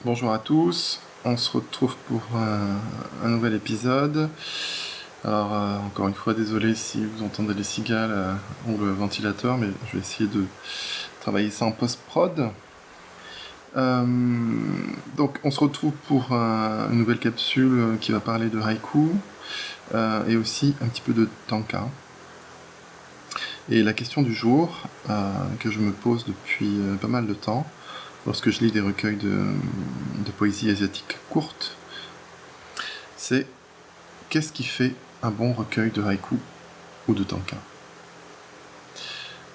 Bonjour à tous, on se retrouve pour un nouvel épisode. Alors encore une fois désolé si vous entendez les cigales ou le ventilateur, mais je vais essayer de travailler ça en post-prod. Donc on se retrouve pour une nouvelle capsule qui va parler de haïku et aussi un petit peu de tanka. Et la question du jour que je me pose depuis pas mal de temps, lorsque je lis des recueils de poésie asiatique courte, c'est: qu'est-ce qui fait un bon recueil de haïku ou de tanka?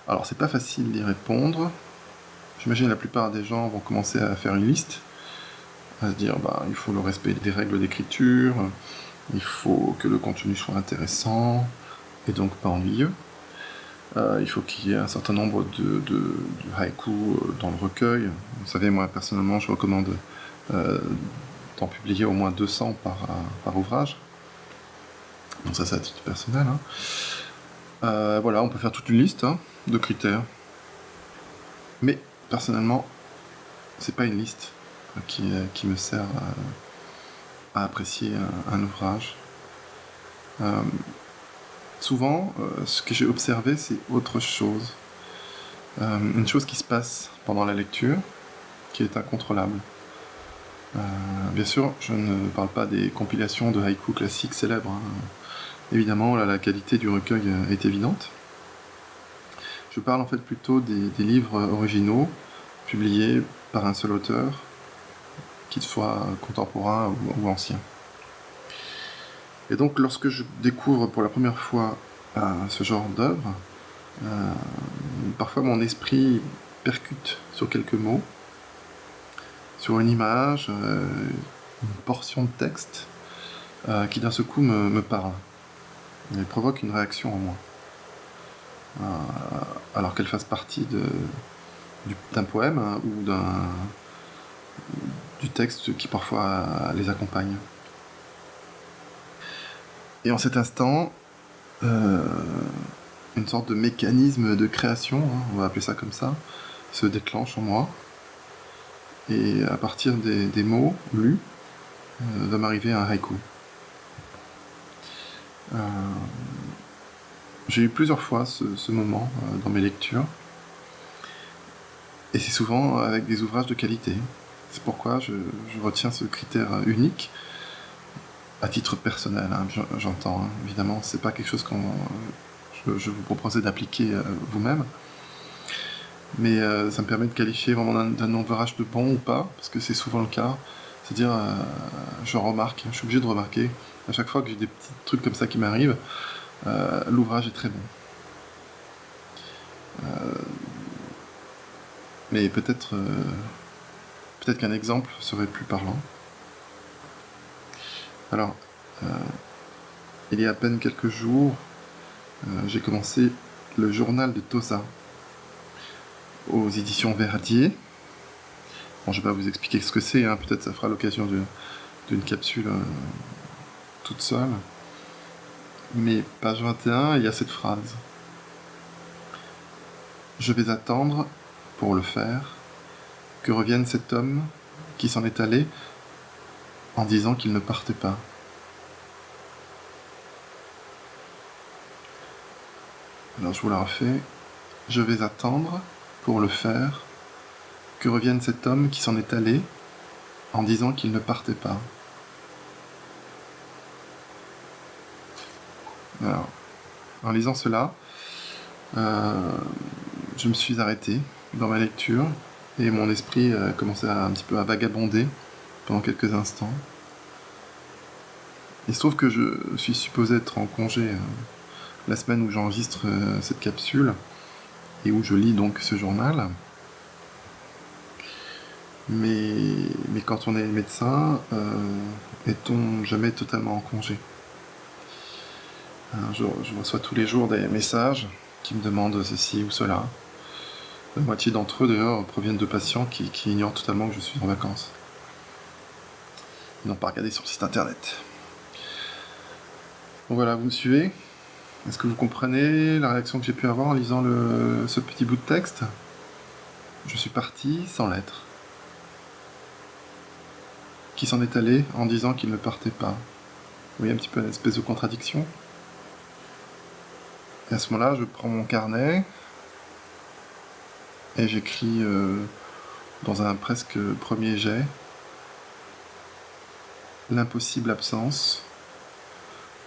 Alors c'est pas facile d'y répondre. J'imagine que la plupart des gens vont commencer à faire une liste, à se dire il faut le respect des règles d'écriture, il faut que le contenu soit intéressant et donc pas ennuyeux. Il faut qu'il y ait un certain nombre de haïkus dans le recueil. Vous savez, moi personnellement je recommande d'en publier au moins 200 par ouvrage. Donc ça c'est à titre personnel. Voilà, on peut faire toute une liste de critères. Mais personnellement, c'est pas une liste qui me sert à apprécier un ouvrage. Souvent, ce que j'ai observé, c'est autre chose. Une chose qui se passe pendant la lecture, qui est incontrôlable. Bien sûr, je ne parle pas des compilations de haïkus classiques célèbres. Évidemment, là, la qualité du recueil est évidente. Je parle en fait plutôt des livres originaux, publiés par un seul auteur, qu'il soit contemporain ou ancien. Et donc, lorsque je découvre pour la première fois ce genre d'œuvre, parfois mon esprit percute sur quelques mots, sur une image, une portion de texte qui d'un seul coup me parle et provoque une réaction en moi. Alors qu'elle fasse partie d'un poème ou du texte qui parfois les accompagne. Et en cet instant, une sorte de mécanisme de création, on va appeler ça comme ça, se déclenche en moi. Et à partir des mots lus, va m'arriver un haïku. J'ai eu plusieurs fois ce moment dans mes lectures. Et c'est souvent avec des ouvrages de qualité. C'est pourquoi je retiens ce critère unique, à titre personnel, j'entends. Évidemment, c'est pas quelque chose que je vous proposais d'appliquer vous-même. Mais ça me permet de qualifier vraiment d'un ouvrage de bon ou pas, parce que c'est souvent le cas. C'est-à-dire, je suis obligé de remarquer, à chaque fois que j'ai des petits trucs comme ça qui m'arrivent, l'ouvrage est très bon. Mais peut-être qu'un exemple serait plus parlant. Alors, il y a à peine quelques jours, j'ai commencé le journal de Tosa aux éditions Verdier. Bon, je ne vais pas vous expliquer ce que c'est, peut-être ça fera l'occasion d'une capsule toute seule. Mais page 21, il y a cette phrase: je vais attendre, pour le faire, que revienne cet homme qui s'en est allé en disant qu'il ne partait pas. Alors je vous la refais. Je vais attendre, pour le faire, que revienne cet homme qui s'en est allé en disant qu'il ne partait pas. Alors, en lisant cela, je me suis arrêté dans ma lecture et mon esprit commençait un petit peu à vagabonder pendant quelques instants. Il se trouve que je suis supposé être en congé la semaine où j'enregistre cette capsule et où je lis donc ce journal. Mais quand on est médecin, est-on jamais totalement en congé? Je reçois tous les jours des messages qui me demandent ceci ou cela. La moitié d'entre eux, d'ailleurs, proviennent de patients qui ignorent totalement que je suis en vacances. Ils n'ont pas regardé sur le site internet. Donc voilà, vous me suivez? Est-ce que vous comprenez la réaction que j'ai pu avoir en lisant ce petit bout de texte? Je suis parti sans lettre. qui s'en est allé en disant qu'il ne partait pas. Vous voyez un petit peu une espèce de contradiction. Et à ce moment-là, je prends mon carnet et j'écris dans un presque premier jet l'impossible absence.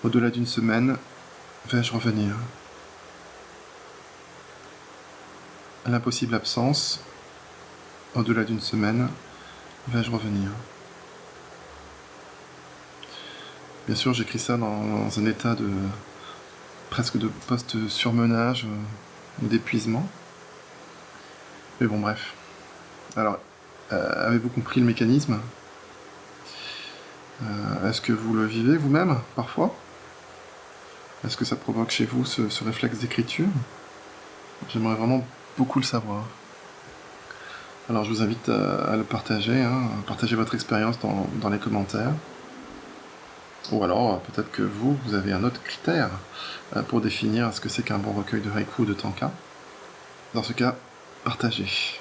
Au-delà d'une semaine, vais-je revenir? L'impossible absence. Au-delà d'une semaine, vais-je revenir? Bien sûr, j'écris ça dans un état de presque de post-surmenage, d'épuisement. Mais bon, bref. Alors, avez-vous compris le mécanisme? Est-ce que vous le vivez vous-même, parfois? Est-ce que ça provoque chez vous ce réflexe d'écriture? J'aimerais vraiment beaucoup le savoir. Alors, je vous invite à le partager, à partager votre expérience dans les commentaires. Ou alors, peut-être que vous avez un autre critère pour définir ce que c'est qu'un bon recueil de haïku ou de tanka. Dans ce cas, partagez.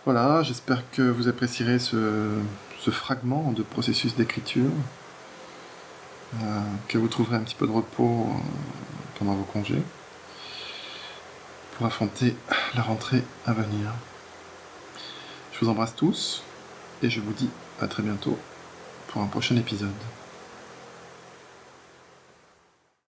Voilà, j'espère que vous apprécierez ce fragment de processus d'écriture, que vous trouverez un petit peu de repos pendant vos congés, pour affronter la rentrée à venir. Je vous embrasse tous, et je vous dis à très bientôt pour un prochain épisode.